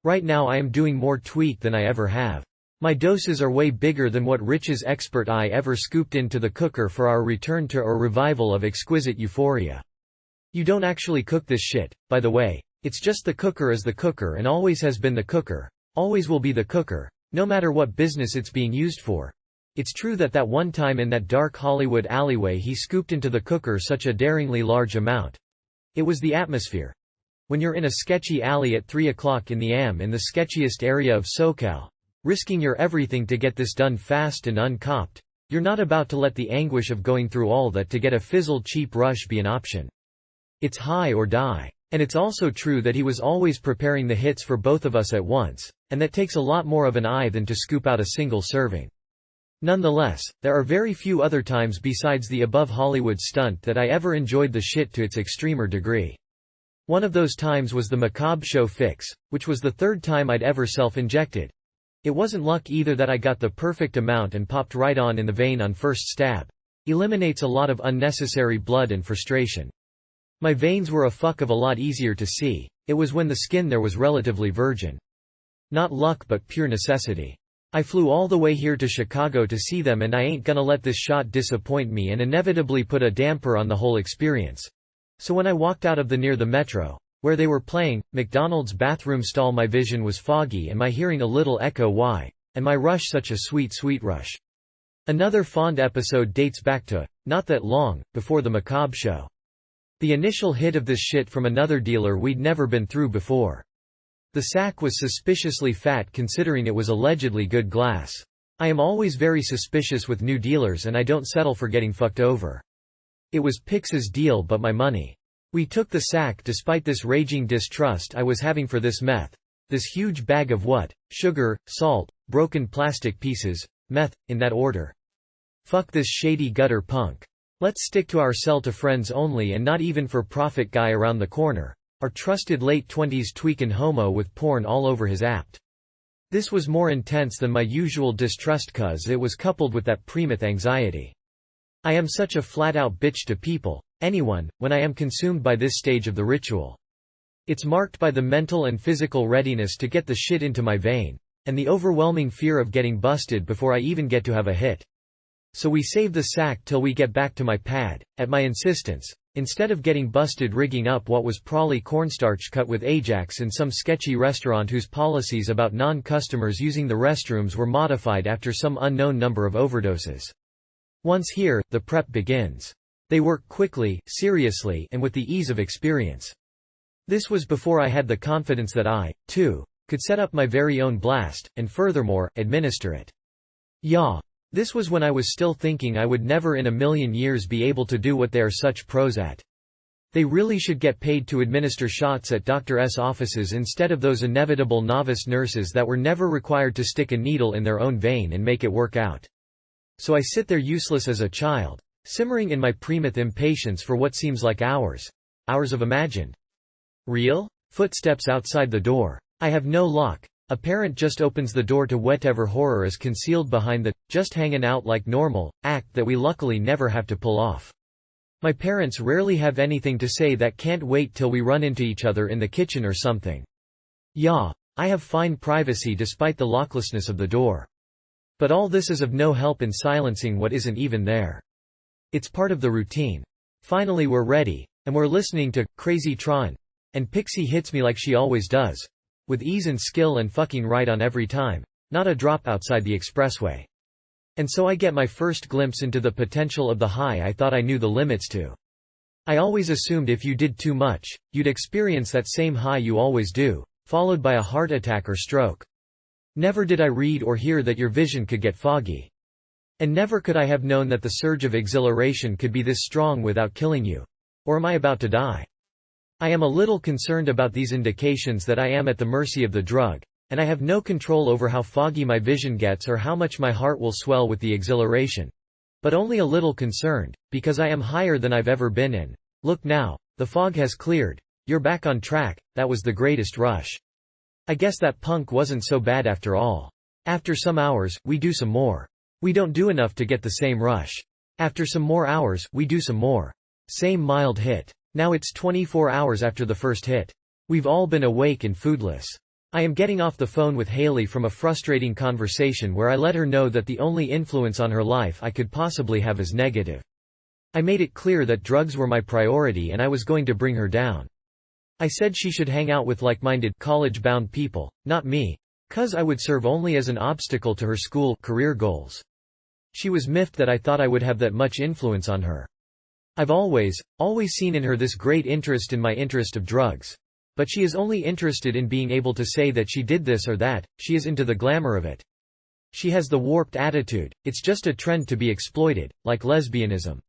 Right now I am doing more tweak than I ever have. My doses are way bigger than what Rich's expert eye ever scooped into the cooker for our return to or revival of exquisite euphoria. You don't actually cook this shit, by the way. It's just the cooker is the cooker and always has been the cooker, always will be the cooker, no matter what business it's being used for. It's true that one time in that dark Hollywood alleyway he scooped into the cooker such a daringly large amount. It was the atmosphere. When you're in a sketchy alley at 3 o'clock in the AM in the sketchiest area of SoCal, risking your everything to get this done fast and uncopped, you're not about to let the anguish of going through all that to get a fizzle cheap rush be an option. It's high or die. And it's also true that he was always preparing the hits for both of us at once, and that takes a lot more of an eye than to scoop out a single serving. Nonetheless, there are very few other times besides the above Hollywood stunt that I ever enjoyed the shit to its extremer degree. One of those times was the macabre show fix, which was the third time I'd ever self-injected. It wasn't luck either that I got the perfect amount and popped right on in the vein on first stab. Eliminates a lot of unnecessary blood and frustration. My veins were a fuck of a lot easier to see, it was when the skin there was relatively virgin. Not luck but pure necessity. I flew all the way here to Chicago to see them and I ain't gonna let this shot disappoint me and inevitably put a damper on the whole experience. So when I walked out of the near the Metro, where they were playing McDonald's bathroom stall, my vision was foggy and my hearing a little echo why, and my rush such a sweet rush. Another fond episode dates back to, not that long, before the macabre show. The initial hit of this shit from another dealer we'd never been through before. The sack was suspiciously fat considering it was allegedly good glass. I am always very suspicious with new dealers and I don't settle for getting fucked over. It was Pix's deal but my money. We took the sack despite this raging distrust I was having for this meth. This huge bag of what? Sugar, salt, broken plastic pieces, meth, in that order. Fuck this shady gutter punk. Let's stick to our sell to friends only and not even for profit guy around the corner. Our trusted late 20s tweakin' homo with porn all over his apt. This was more intense than my usual distrust cause it was coupled with that pre-meth anxiety. I am such a flat-out bitch to people, anyone, when I am consumed by this stage of the ritual. It's marked by the mental and physical readiness to get the shit into my vein, and the overwhelming fear of getting busted before I even get to have a hit. So we save the sack till we get back to my pad, at my insistence, instead of getting busted rigging up what was probably cornstarch cut with Ajax in some sketchy restaurant whose policies about non-customers using the restrooms were modified after some unknown number of overdoses. Once here, the prep begins. They work quickly, seriously, and with the ease of experience. This was before I had the confidence that I, too, could set up my very own blast, and furthermore, administer it. Yeah. This was when I was still thinking I would never in a million years be able to do what they are such pros at. They really should get paid to administer shots at Dr. S offices instead of those inevitable novice nurses that were never required to stick a needle in their own vein and make it work out. So I sit there useless as a child, simmering in my pre-meth impatience for what seems like hours. Hours of imagined real footsteps outside the door. I have no lock. A parent just opens the door to whatever horror is concealed behind the just hanging out like normal act that we luckily never have to pull off. My parents rarely have anything to say that can't wait till we run into each other in the kitchen or something. Yeah, I have fine privacy despite the locklessness of the door. But all this is of no help in silencing what isn't even there. It's part of the routine. Finally we're ready, and we're listening to Crazy Tron, and Pixie hits me like she always does. With ease and skill and fucking right on every time, not a drop outside the expressway. And so I get my first glimpse into the potential of the high I thought I knew the limits to. I always assumed if you did too much, you'd experience that same high you always do, followed by a heart attack or stroke. Never did I read or hear that your vision could get foggy. And never could I have known that the surge of exhilaration could be this strong without killing you. Or am I about to die? I am a little concerned about these indications that I am at the mercy of the drug, and I have no control over how foggy my vision gets or how much my heart will swell with the exhilaration. But only a little concerned, because I am higher than I've ever been in. Look now, the fog has cleared, you're back on track, that was the greatest rush. I guess that punk wasn't so bad after all. After some hours, we do some more. We don't do enough to get the same rush. After some more hours, we do some more. Same mild hit. Now it's 24 hours after the first hit. We've all been awake and foodless. I am getting off the phone with Haley from a frustrating conversation where I let her know that the only influence on her life I could possibly have is negative. I made it clear that drugs were my priority and I was going to bring her down. I said she should hang out with like-minded, college-bound people, not me, 'cause I would serve only as an obstacle to her school career goals. She was miffed that I thought I would have that much influence on her. I've always seen in her this great interest in my interest of drugs. But she is only interested in being able to say that she did this or that, she is into the glamour of it. She has the warped attitude, it's just a trend to be exploited, like lesbianism.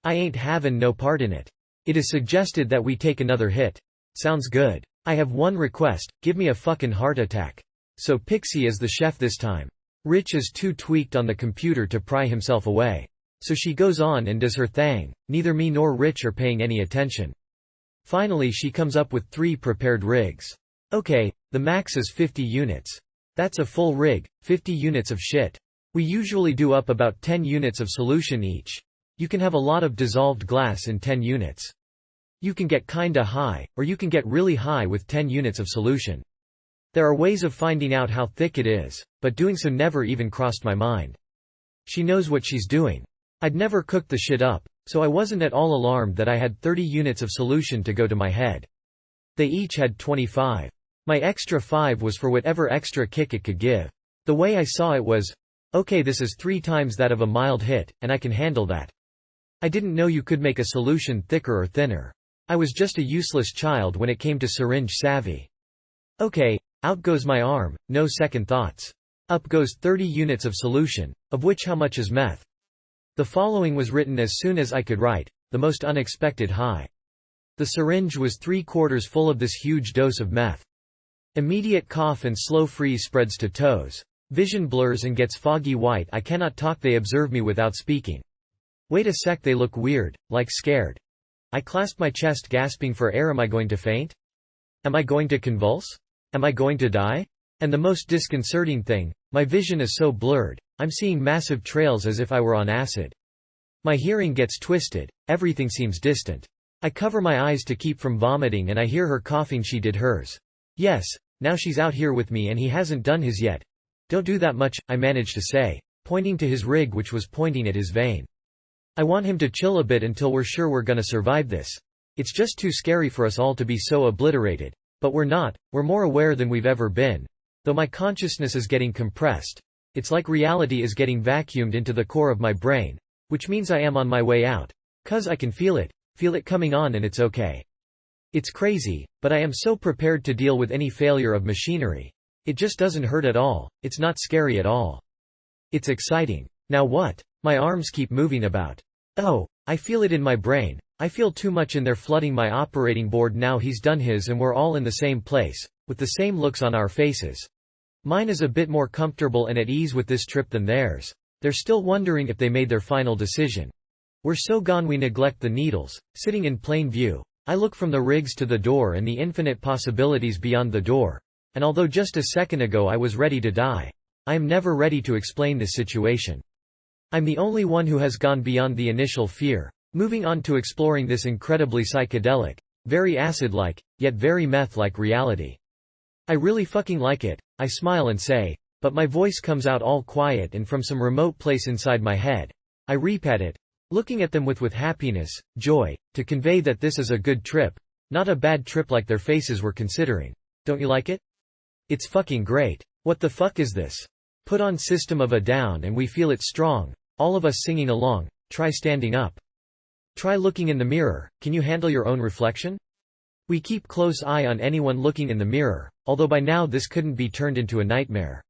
I ain't havin' no part in it. It is suggested that we take another hit. Sounds good. I have one request, give me a fucking heart attack. So Pixie is the chef this time. Rich is too tweaked on the computer to pry himself away. So she goes on and does her thing, neither me nor Rich are paying any attention. Finally she comes up with 3 prepared rigs. Okay, the max is 50 units. That's a full rig, 50 units of shit. We usually do up about 10 units of solution each. You can have a lot of dissolved glass in 10 units. You can get kinda high, or you can get really high with 10 units of solution. There are ways of finding out how thick it is, but doing so never even crossed my mind. She knows what she's doing. I'd never cooked the shit up, so I wasn't at all alarmed that I had 30 units of solution to go to my head. They each had 25. My extra 5 was for whatever extra kick it could give. The way I saw it was, okay, this is 3 times that of a mild hit, and I can handle that. I didn't know you could make a solution thicker or thinner. I was just a useless child when it came to syringe savvy. Okay, out goes my arm, no second thoughts. Up goes 30 units of solution, of which how much is meth? The following was written as soon as I could write, the most unexpected high. The syringe was 3/4 full of this huge dose of meth. Immediate cough and slow freeze spreads to toes. Vision blurs and gets foggy white. I cannot talk, they observe me without speaking. Wait a sec, they look weird, like scared. I clasp my chest gasping for air. Am I going to faint? Am I going to convulse? Am I going to die? And the most disconcerting thing, my vision is so blurred, I'm seeing massive trails as if I were on acid. My hearing gets twisted, everything seems distant. I cover my eyes to keep from vomiting and I hear her coughing. She did hers. Yes, now she's out here with me and he hasn't done his yet. Don't do that much, I managed to say, pointing to his rig which was pointing at his vein. I want him to chill a bit until we're sure we're gonna survive this. It's just too scary for us all to be so obliterated. But we're not, we're more aware than we've ever been. Though my consciousness is getting compressed. It's like reality is getting vacuumed into the core of my brain, which means I am on my way out. 'Cause I can feel it coming on and it's okay. It's crazy, but I am so prepared to deal with any failure of machinery. It just doesn't hurt at all, it's not scary at all. It's exciting. Now what? My arms keep moving about. Oh, I feel it in my brain. I feel too much in there flooding my operating board. Now he's done his and we're all in the same place, with the same looks on our faces. Mine is a bit more comfortable and at ease with this trip than theirs. They're still wondering if they made their final decision. We're so gone we neglect the needles, sitting in plain view. I look from the rigs to the door and the infinite possibilities beyond the door. And although just a second ago I was ready to die, I am never ready to explain this situation. I'm the only one who has gone beyond the initial fear, moving on to exploring this incredibly psychedelic, very acid-like, yet very meth-like reality. I really fucking like it, I smile and say, but my voice comes out all quiet and from some remote place inside my head. I repeat it, looking at them with happiness, joy, to convey that this is a good trip, not a bad trip like their faces were considering. Don't you like it? It's fucking great. What the fuck is this? Put on System of a Down and we feel it strong, all of us singing along. Try standing up. Try looking in the mirror, can you handle your own reflection? We keep close eye on anyone looking in the mirror, although by now this couldn't be turned into a nightmare.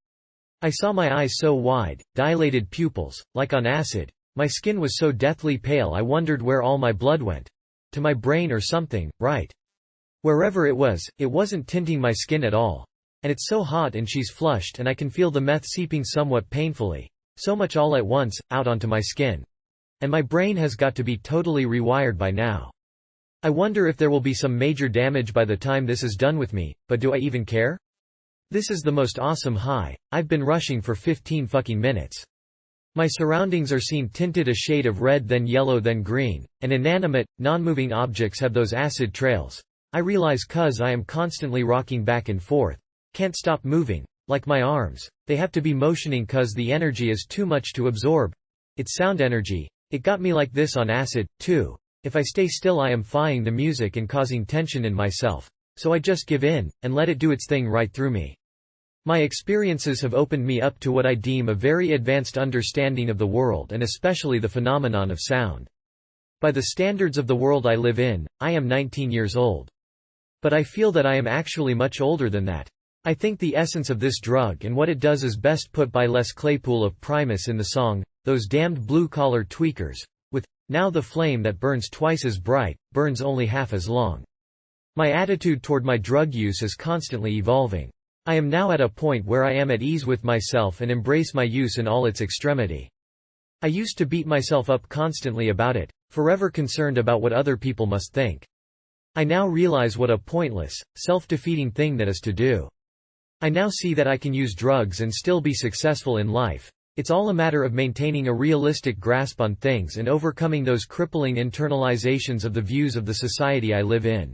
I saw my eyes so wide, dilated pupils, like on acid. My skin was so deathly pale I wondered where all my blood went. To my brain or something, right? Wherever it was, it wasn't tinting my skin at all. And it's so hot and she's flushed and I can feel the meth seeping somewhat painfully. So much all at once, out onto my skin. And my brain has got to be totally rewired by now. I wonder if there will be some major damage by the time this is done with me, but do I even care? This is the most awesome high. I've been rushing for 15 fucking minutes. My surroundings are seen tinted a shade of red, then yellow, then green, and inanimate, non-moving objects have those acid trails. I realize 'cause I am constantly rocking back and forth. Can't stop moving. Like my arms. They have to be motioning cause the energy is too much to absorb. It's sound energy. It got me like this on acid, too. If I stay still I am fying the music and causing tension in myself. So I just give in, and let it do its thing right through me. My experiences have opened me up to what I deem a very advanced understanding of the world and especially the phenomenon of sound. By the standards of the world I live in, I am 19 years old. But I feel that I am actually much older than that. I think the essence of this drug and what it does is best put by Les Claypool of Primus in the song, "Those damned blue-collar tweakers," with, "Now the flame that burns twice as bright, burns only half as long." My attitude toward my drug use is constantly evolving. I am now at a point where I am at ease with myself and embrace my use in all its extremity. I used to beat myself up constantly about it, forever concerned about what other people must think. I now realize what a pointless, self-defeating thing that is to do. I now see that I can use drugs and still be successful in life. It's all a matter of maintaining a realistic grasp on things and overcoming those crippling internalizations of the views of the society I live in.